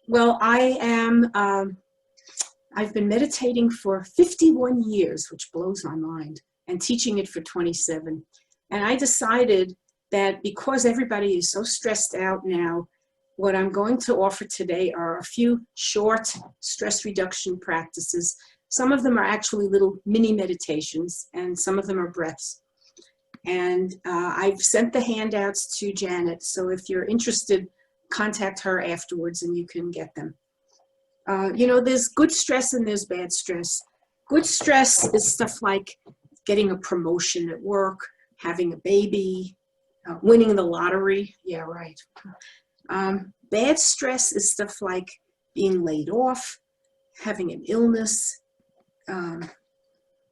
Well, I've been meditating for 51 years, which blows my mind, and teaching it for 27. And I decided that because everybody is so stressed out now, what I'm going to offer today are a few short stress reduction practices. Some of them are actually little mini meditations, and some of them are breaths. And I've sent the handouts to Janet, so if you're interested, contact her afterwards and you can get them. You know, there's good stress and there's bad stress. Good stress is stuff like getting a promotion at work, having a baby, winning the lottery. Yeah, right. Bad stress is stuff like being laid off, having an illness,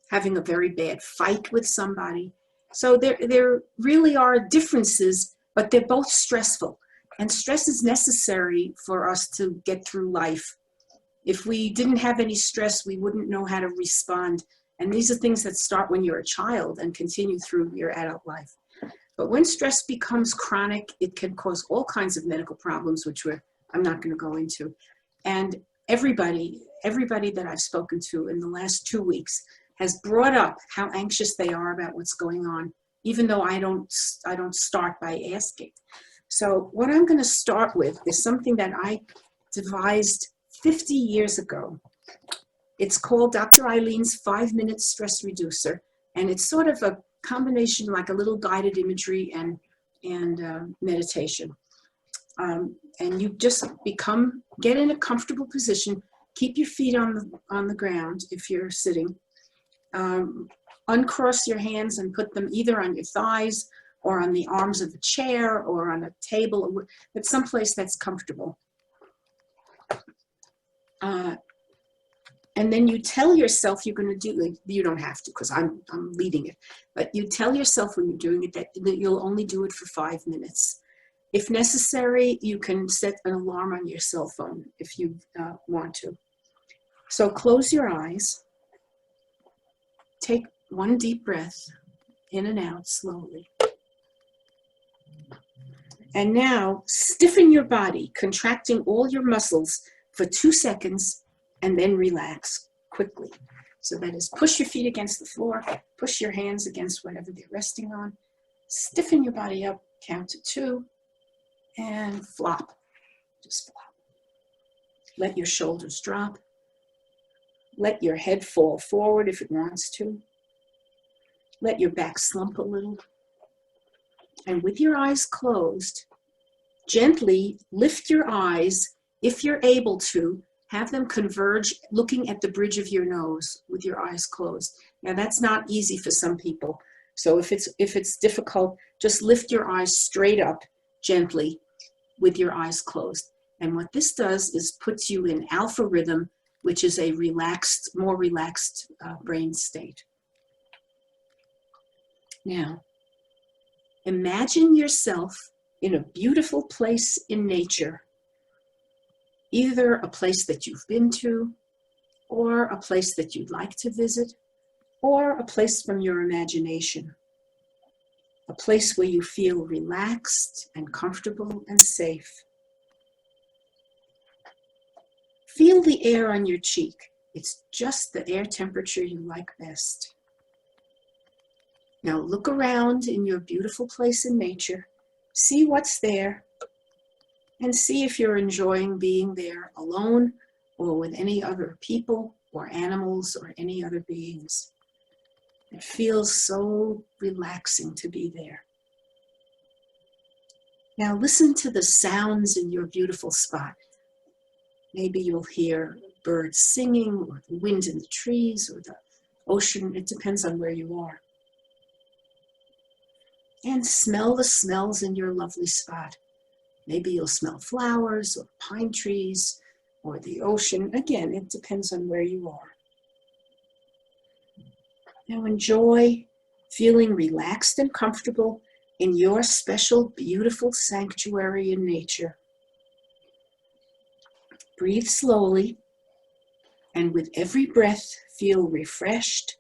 having a very bad fight with somebody. So there really are differences, but they're both stressful. And stress is necessary for us to get through life. If we didn't have any stress, we wouldn't know how to respond. And these are things that start when you're a child and continue through your adult life. But when stress becomes chronic, it can cause all kinds of medical problems, which I'm not going to go into. And everybody that I've spoken to in the last 2 weeks has brought up how anxious they are about what's going on, even though I don't start by asking. So what I'm going to start with is something that I devised 50 years ago. It's called Dr. Eileen's 5-minute stress reducer, and it's sort of a combination like a little guided imagery and meditation. And you just get in a comfortable position, keep your feet on the ground if you're sitting, uncross your hands and put them either on your thighs or on the arms of a chair or on a table, but someplace that's comfortable. And then you tell yourself you're going to do it. You don't have to because I'm leading it. But you tell yourself when you're doing it that you'll only do it for 5 minutes. If necessary, you can set an alarm on your cell phone if you want to. So close your eyes. Take one deep breath in and out slowly. And now stiffen your body, contracting all your muscles for 2 seconds, and then relax quickly. So that is, push your feet against the floor, push your hands against whatever they're resting on, stiffen your body up, count to 2, and flop. Just flop. Let your shoulders drop. Let your head fall forward if it wants to. Let your back slump a little. And with your eyes closed, gently lift your eyes, if you're able to, have them converge looking at the bridge of your nose with your eyes closed. Now that's not easy for some people. So if it's difficult, just lift your eyes straight up gently with your eyes closed. And what this does is puts you in alpha rhythm, which is a more relaxed brain state. Now, imagine yourself in a beautiful place in nature, either a place that you've been to, or a place that you'd like to visit, or a place from your imagination. A place where you feel relaxed and comfortable and safe. Feel the air on your cheek. It's just the air temperature you like best. Now look around in your beautiful place in nature. See what's there. And see if you're enjoying being there alone or with any other people or animals or any other beings. It feels so relaxing to be there. Now listen to the sounds in your beautiful spot. Maybe you'll hear birds singing or the wind in the trees or the ocean. It depends on where you are. And smell the smells in your lovely spot. Maybe you'll smell flowers or pine trees or the ocean. Again, it depends on where you are. Now enjoy feeling relaxed and comfortable in your special, beautiful sanctuary in nature. Breathe slowly, and with every breath, feel refreshed,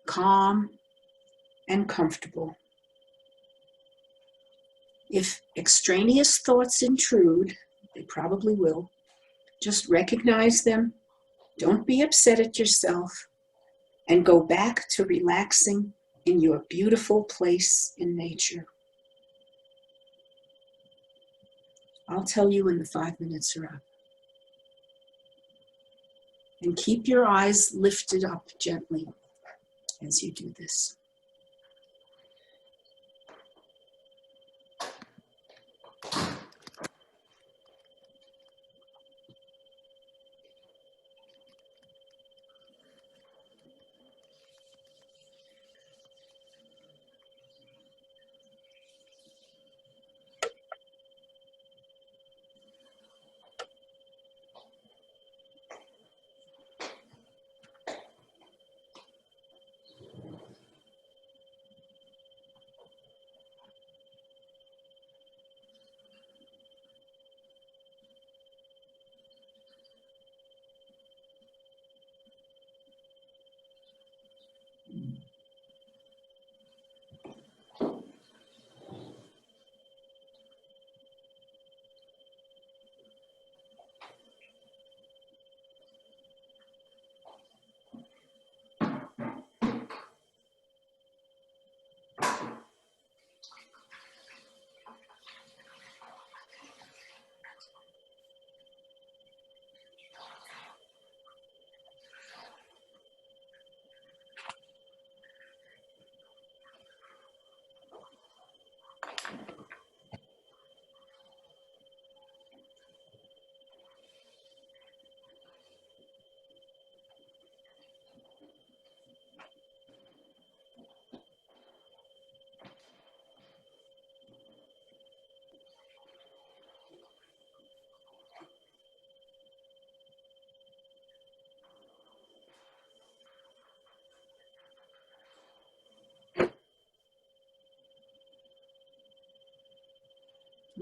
calm, and comfortable. If extraneous thoughts intrude, they probably will, Just recognize them. Don't be upset at yourself. And go back to relaxing in your beautiful place in nature. I'll tell you when the 5 minutes are up. And keep your eyes lifted up gently as you do this.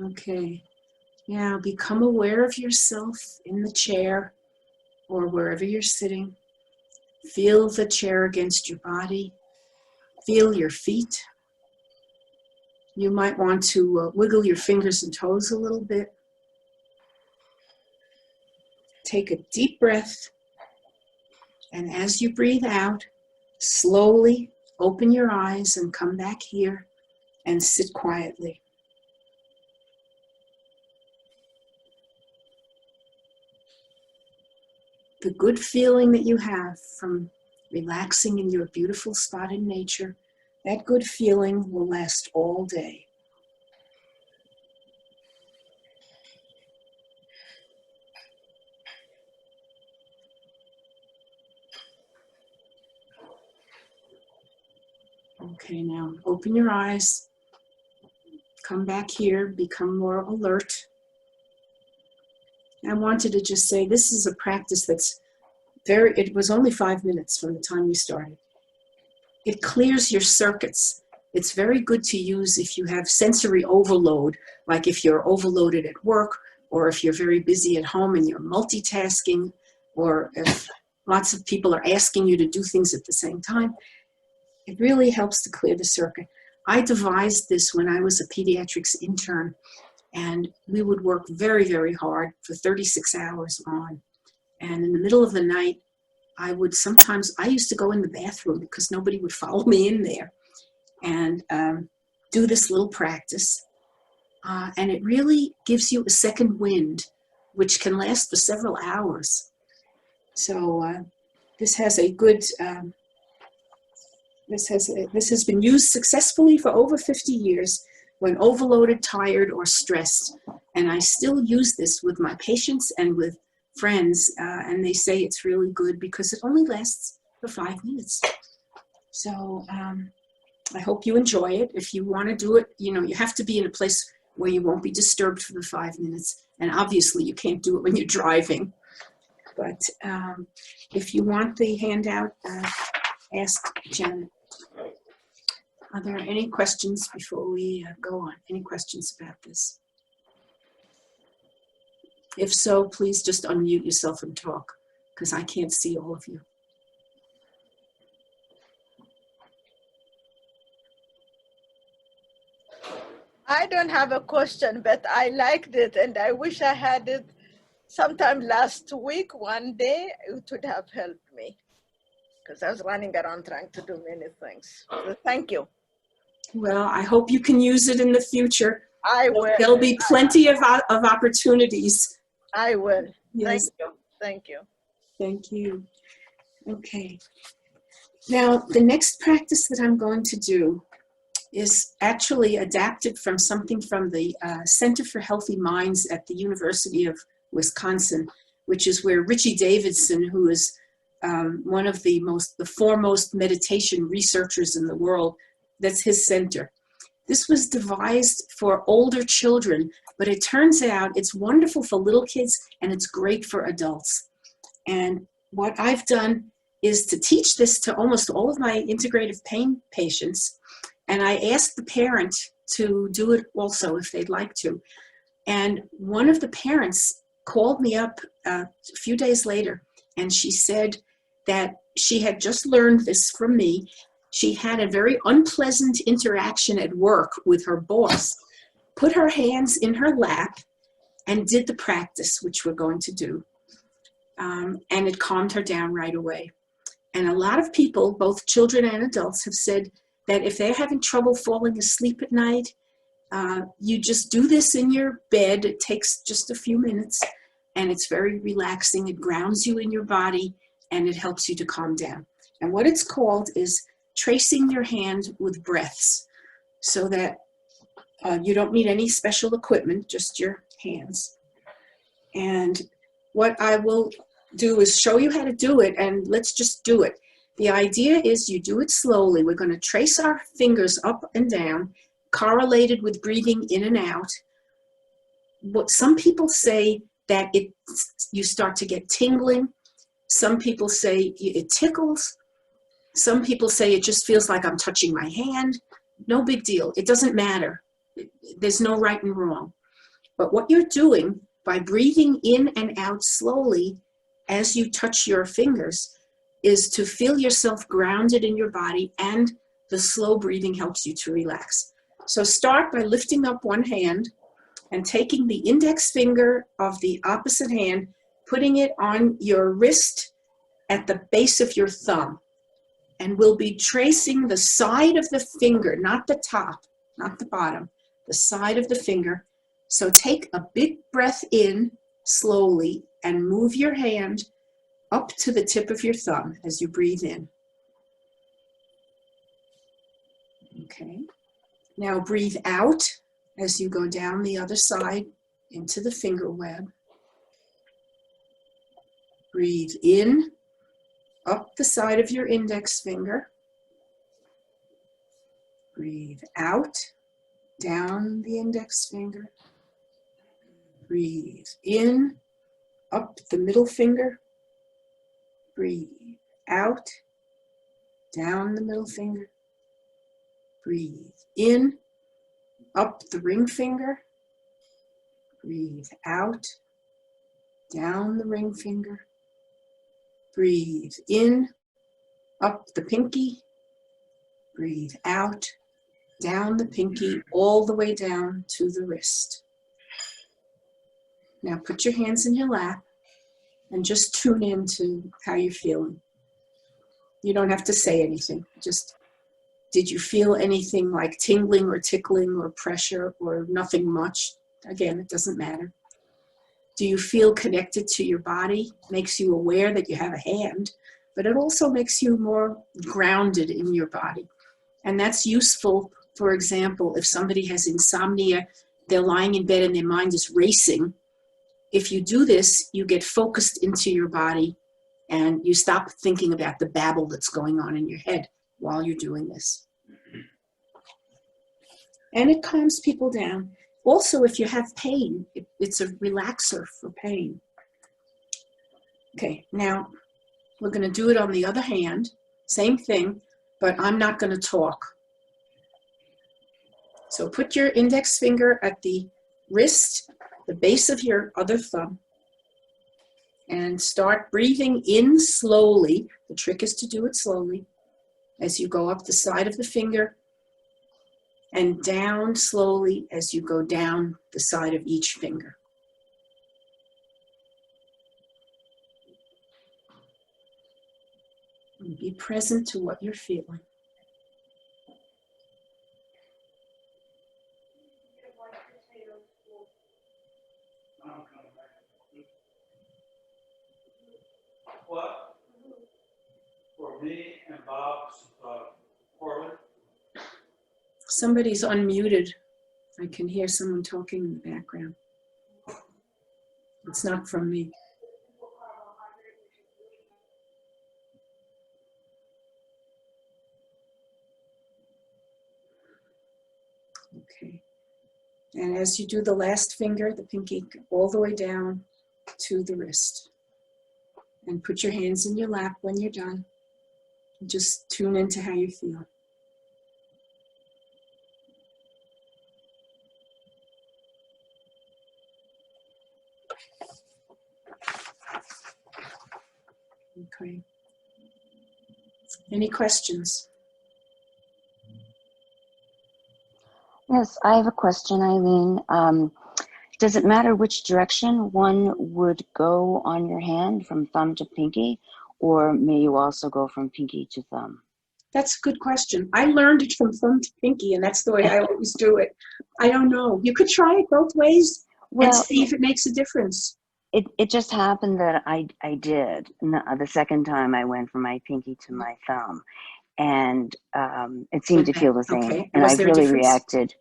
Okay. Now become aware of yourself in the chair or wherever you're sitting. Feel the chair against your body. Feel your feet. You might want to wiggle your fingers and toes a little bit. Take a deep breath. And as you breathe out, slowly open your eyes and come back here and sit quietly. The good feeling that you have from relaxing in your beautiful spot in nature, that good feeling will last all day. Okay, now open your eyes, come back here, become more alert. I wanted to just say this is a practice that's it was only 5 minutes from the time you started. It clears your circuits. It's very good to use if you have sensory overload, like if you're overloaded at work, or if you're very busy at home and you're multitasking, or if lots of people are asking you to do things at the same time. It really helps to clear the circuit. I devised this when I was a pediatrics intern, and we would work very, very hard for 36 hours on. And in the middle of the night, I used to go in the bathroom because nobody would follow me in there, and do this little practice. And it really gives you a second wind, which can last for several hours. So this has a good, this has been used successfully for over 50 years when overloaded, tired, or stressed. And I still use this with my patients and with friends, and they say it's really good because it only lasts for 5 minutes. So I hope you enjoy it. If you want to do it, you have to be in a place where you won't be disturbed for the 5 minutes. And obviously you can't do it when you're driving. But if you want the handout, ask Janet. Are there any questions before we go on? Any questions about this? If so, please just unmute yourself and talk, because I can't see all of you. I don't have a question, but I liked it and I wish I had it sometime last week, one day, it would have helped me because I was running around trying to do many things. So thank you. Well, I hope you can use it in the future. I will. There'll be plenty of opportunities. I will. Yes. Thank you. Thank you. Thank you. Okay. Now, the next practice that I'm going to do is actually adapted from something from the Center for Healthy Minds at the University of Wisconsin, which is where Richie Davidson, who is one of the foremost meditation researchers in the world, that's his center. This was devised for older children, but it turns out it's wonderful for little kids and it's great for adults. And what I've done is to teach this to almost all of my integrative pain patients. And I asked the parent to do it also if they'd like to. And one of the parents called me up a few days later, and she said that she had just learned this from me. She had a very unpleasant interaction at work with her boss, put her hands in her lap, and did the practice, which we're going to do. And it calmed her down right away. And a lot of people, both children and adults, have said that if they're having trouble falling asleep at night, you just do this in your bed. It takes just a few minutes, and it's very relaxing. It grounds you in your body, and it helps you to calm down. And what it's called is tracing your hand with breaths, so that you don't need any special equipment, just your hands. And what I will do is show you how to do it, and let's just do it. The idea is you do it slowly. We're going to trace our fingers up and down, correlated with breathing in and out. What some people say that you start to get tingling. Some people say it tickles. Some people say it just feels like I'm touching my hand. No big deal. It doesn't matter. There's no right and wrong. But what you're doing by breathing in and out slowly as you touch your fingers is to feel yourself grounded in your body, and the slow breathing helps you to relax. So start by lifting up one hand and taking the index finger of the opposite hand, putting it on your wrist at the base of your thumb. And we'll be tracing the side of the finger, not the top, not the bottom, the side of the finger. So take a big breath in slowly and move your hand up to the tip of your thumb as you breathe in. Okay. Now breathe out as you go down the other side into the finger web. Breathe in up the side of your index finger. Breathe out down the index finger. Breathe in up the middle finger. Breathe out, down the middle finger. Breathe in, up the ring finger. Breathe out, down the ring finger. Breathe in, up the pinky. Breathe out, down the pinky, all the way down to the wrist. Now put your hands in your lap and just tune in to how you're feeling. You don't have to say anything. Just, did you feel anything like tingling or tickling or pressure or nothing much? Again, it doesn't matter. Do you feel connected to your body? Makes you aware that you have a hand, but it also makes you more grounded in your body. And that's useful, for example, if somebody has insomnia, they're lying in bed and their mind is racing. If you do this, you get focused into your body and you stop thinking about the babble that's going on in your head while you're doing this. And it calms people down. Also, if you have pain, it's a relaxer for pain. Okay, now we're going to do it on the other hand. Same thing, but I'm not going to talk. So put your index finger at the wrist, the base of your other thumb, and start breathing in slowly. The trick is to do it slowly as you go up the side of the finger, and down slowly as you go down the side of each finger. Be present to what you're feeling. What? For me and Bob's Portland. Somebody's unmuted. I can hear someone talking in the background. It's not from me. Okay. And as you do the last finger, the pinky, all the way down to the wrist. And put your hands in your lap when you're done. Just tune into how you feel. Okay. Any questions? Yes, I have a question, Eileen. Does it matter which direction one would go on your hand, from thumb to pinky, or may you also go from pinky to thumb? That's a good question. I learned it from thumb to pinky, and that's the way I always do it. I don't know. You could try it both ways and see if it makes a difference. It just happened that I did. The second time I went from my pinky to my thumb, and it seemed to feel the same. Okay. And Was I there a really difference? reacted.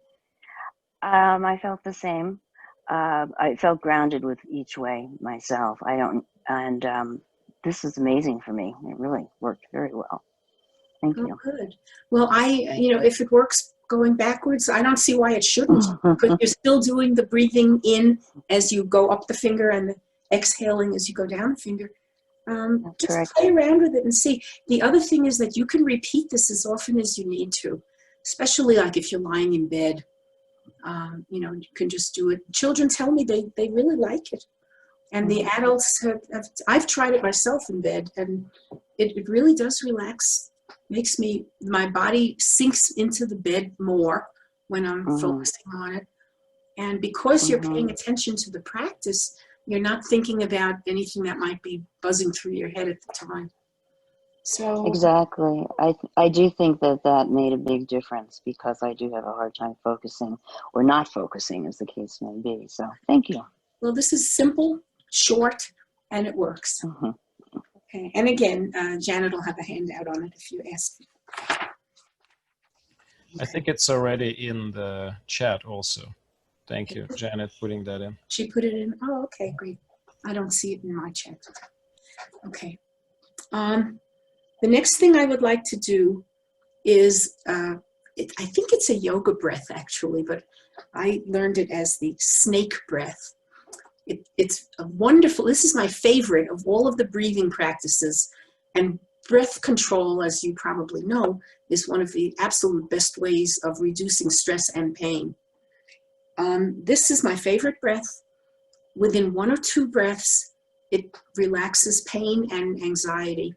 I felt the same. I felt grounded with each way myself. This is amazing for me. It really worked very well. Thank you. Good. Well, if it works going backwards, I don't see why it shouldn't, because you're still doing the breathing in as you go up the finger and the exhaling as you go down the finger. Just correct. play around with it and see. The other thing is that you can repeat this as often as you need to, especially like if you're lying in bed. You can just do it. Children tell me they really like it. And the adults I've tried it myself in bed, and it really does relax. Makes my body sinks into the bed more when I'm focusing on it. And because you're paying attention to the practice, you're not thinking about anything that might be buzzing through your head at the time. So Exactly. I do think that made a big difference, because I do have a hard time focusing, or not focusing, as the case may be. So thank you. Well, this is simple, short, and it works. Okay. And again, Janet will have a handout on it if you ask. I think it's already in the chat also. Thank you, Janet, putting that in. She put it in. Oh, okay, great. I don't see it in my chat. Okay. The next thing I would like to do is, I think it's a yoga breath actually, but I learned it as the snake breath. It's a wonderful, this is my favorite of all of the breathing practices, and breath control, as you probably know, is one of the absolute best ways of reducing stress and pain. This is my favorite breath. Within 1 or 2 breaths, it relaxes pain and anxiety.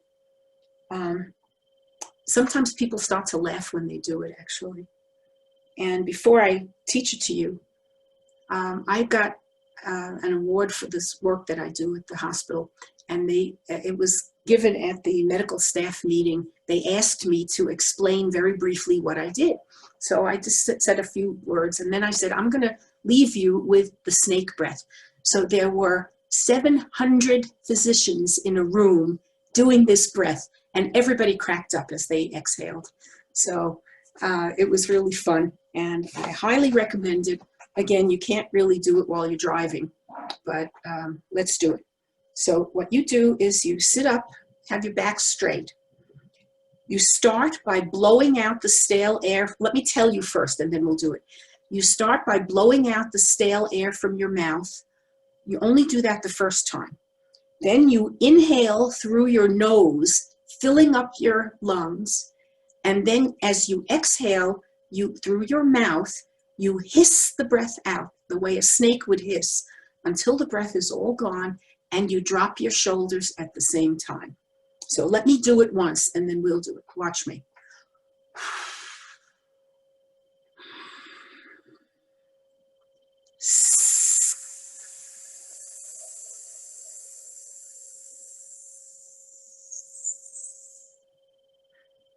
Sometimes people start to laugh when they do it, actually. And before I teach it to you, I got an award for this work that I do at the hospital, and it was given at the medical staff meeting. They asked me to explain very briefly what I did. So I just said a few words, and then I said, I'm going to leave you with the snake breath. So there were 700 physicians in a room doing this breath, and everybody cracked up as they exhaled. So it was really fun, and I highly recommend it. Again, you can't really do it while you're driving, but let's do it. So what you do is you sit up, have your back straight. You start by blowing out the stale air. Let me tell you first, and then we'll do it. You start by blowing out the stale air from your mouth. You only do that the first time. Then you inhale through your nose, filling up your lungs. And then as you exhale, through your mouth, you hiss the breath out the way a snake would hiss until the breath is all gone, and you drop your shoulders at the same time. So let me do it once, and then we'll do it. Watch me.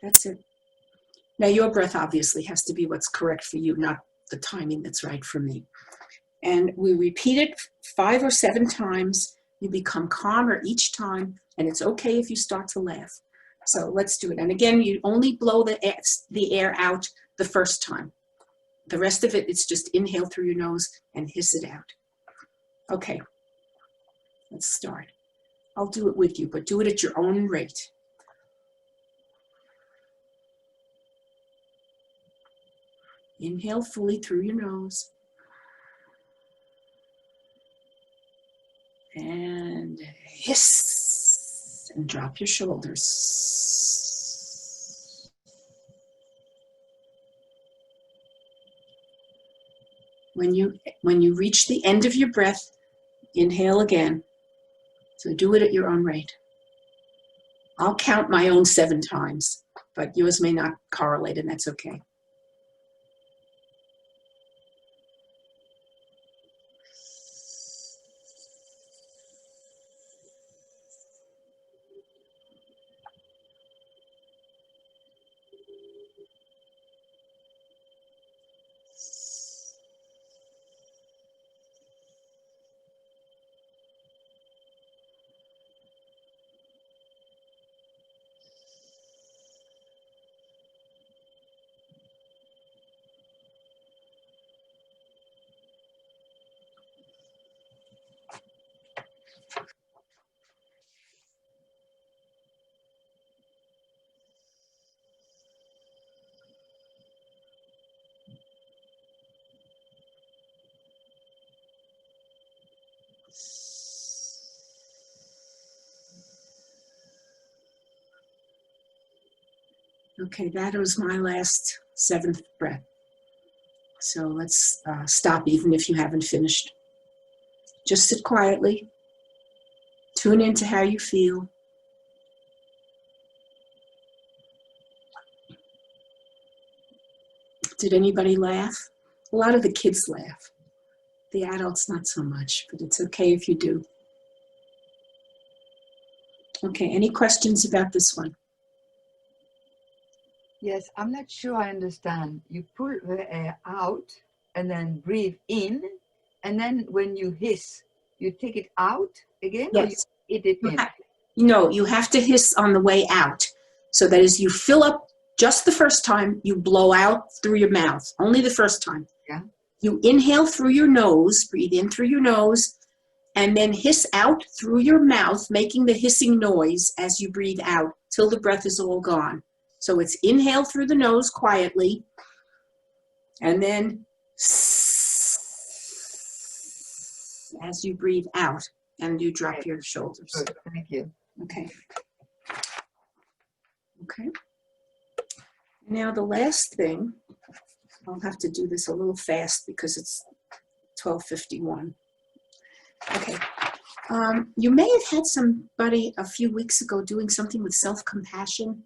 That's it. Now your breath obviously has to be what's correct for you, not the timing that's right for me. And we repeat it 5 or 7 times. You become calmer each time, and it's okay if you start to laugh. So let's do it. And again, you only blow the air out the first time. The rest of it, it's just inhale through your nose and hiss it out. Okay, let's start. I'll do it with you, but do it at your own rate. Inhale fully through your nose. And hiss, and drop your shoulders. When you reach the end of your breath, inhale again. So do it at your own rate. I'll count my own 7 times, but yours may not correlate, and that's okay. Okay, that was my last 7th breath. So let's stop even if you haven't finished. Just sit quietly. Tune into how you feel. Did anybody laugh? A lot of the kids laugh. The adults, not so much, but it's okay if you do. Okay, any questions about this one? Yes, I'm not sure I understand. You pull the air out and then breathe in, and then when you hiss, you take it out again, or you Yes. eat it in? No, you have to hiss on the way out. So that as you fill up just the first time, you blow out through your mouth. Only the first time. Yeah. You inhale through your nose, breathe in through your nose, and then hiss out through your mouth, making the hissing noise as you breathe out till the breath is all gone. So it's inhale through the nose quietly, and then as you breathe out, and you drop your shoulders. Good, thank you. Okay. Okay. Now the last thing, I'll have to do this a little fast because it's 12:51. Okay. You may have had somebody a few weeks ago doing something with self-compassion.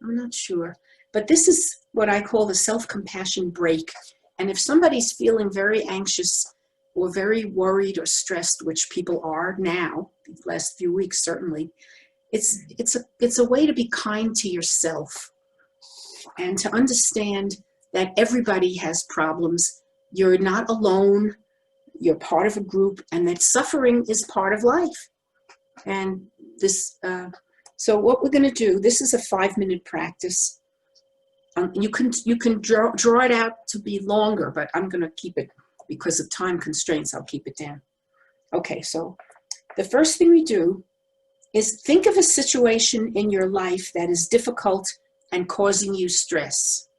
I'm not sure. But this is what I call the self-compassion break. And if somebody's feeling very anxious or very worried or stressed, which people are now, these last few weeks certainly, it's a way to be kind to yourself and to understand that everybody has problems. You're not alone. You're part of a group, and that suffering is part of life. And this, so what we're going to do, this is a 5-minute practice. You can draw it out to be longer, but I'm going to keep it because of time constraints. I'll keep it down. Okay, so the first thing we do is think of a situation in your life that is difficult and causing you stress.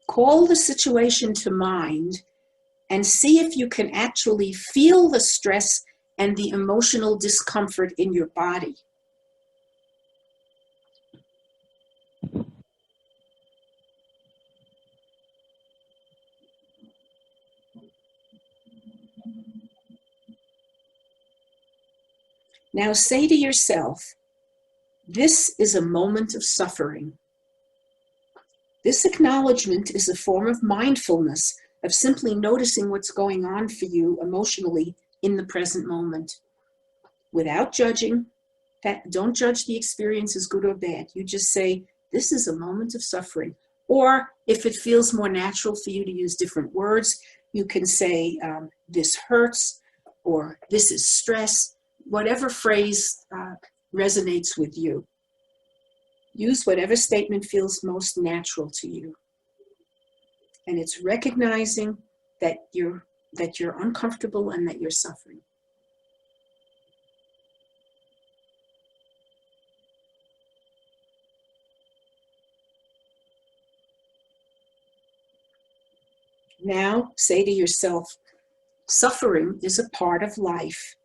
Call the situation to mind and see if you can actually feel the stress and the emotional discomfort in your body. Now say to yourself, this is a moment of suffering. This acknowledgement is a form of mindfulness, of simply noticing what's going on for you emotionally in the present moment. without judging. Don't judge the experience as good or bad. You just say, this is a moment of suffering. Or if it feels more natural for you to use different words, you can say, this hurts, or this is stress, whatever phrase resonates with you. Use whatever statement feels most natural to you. And it's recognizing that you're uncomfortable and that you're suffering. Now say to yourself, suffering is a part of life.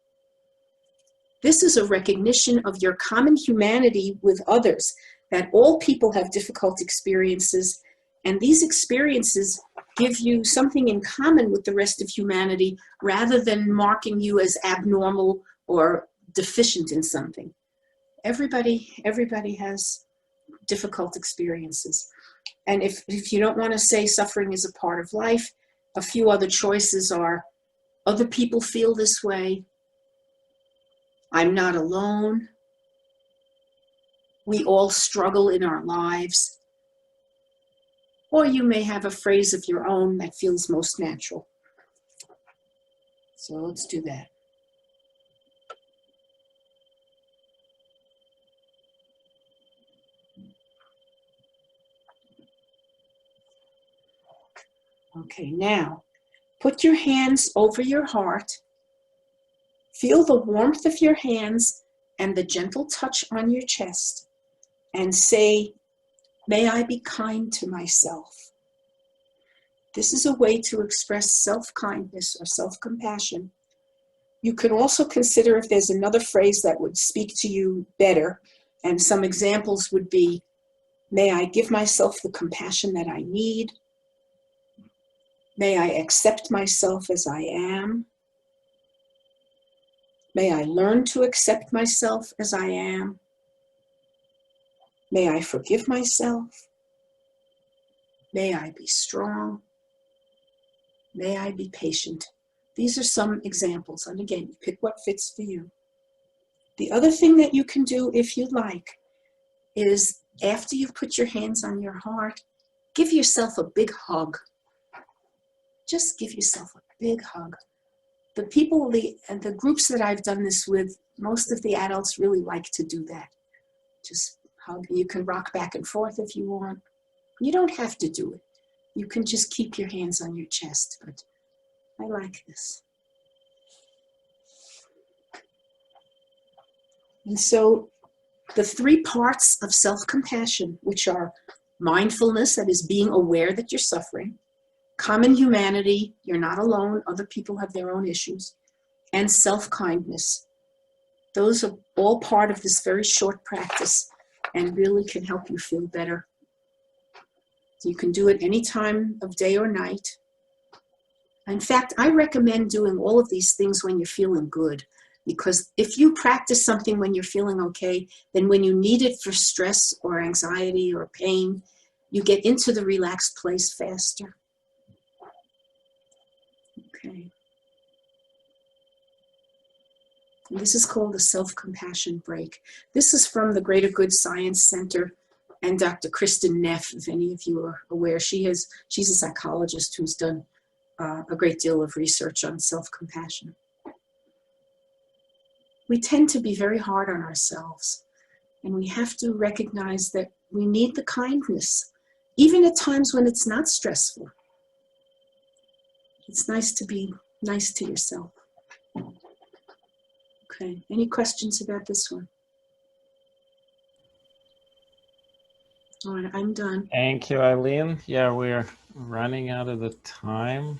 This is a recognition of your common humanity with others, that all people have difficult experiences, and these experiences give you something in common with the rest of humanity rather than marking you as abnormal or deficient in something. Everybody has difficult experiences. And if you don't want to say suffering is a part of life, a few other choices are, other people feel this way, I'm not alone, we all struggle in our lives, or you may have a phrase of your own that feels most natural. So let's do that. Okay, now put your hands over your heart. Feel the warmth of your hands and the gentle touch on your chest, and say, may I be kind to myself. This is a way to express self-kindness or self-compassion. You can also consider if there's another phrase that would speak to you better, and some examples would be, may I give myself the compassion that I need. May I accept myself as I am. May I learn to accept myself as I am. May I forgive myself. May I be strong. May I be patient. These are some examples, and again, you pick what fits for you. The other thing that you can do, if you like, is after you've put your hands on your heart, give yourself a big hug. Just give yourself a big hug. The people and the groups that I've done this with, most of the adults really like to do that. Just hug. You can rock back and forth if you want. You don't have to do it. You can just keep your hands on your chest, but I like this. And so the three parts of self-compassion, which are mindfulness, that is being aware that you're suffering, common humanity, you're not alone, other people have their own issues, and self-kindness. Those are all part of this very short practice and really can help you feel better. You can do it any time of day or night. In fact, I recommend doing all of these things when you're feeling good, because if you practice something when you're feeling okay, then when you need it for stress or anxiety or pain, you get into the relaxed place faster. Okay. And this is called the self-compassion break. This is from the Greater Good Science Center and Dr. Kristen Neff, if any of you are aware. She's a psychologist who's done a great deal of research on self-compassion. We tend to be very hard on ourselves, and we have to recognize that we need the kindness, even at times when it's not stressful. It's nice to be nice to yourself. Okay, any questions about this one? All right, I'm done. Thank you, Eileen. Yeah, we're running out of the time.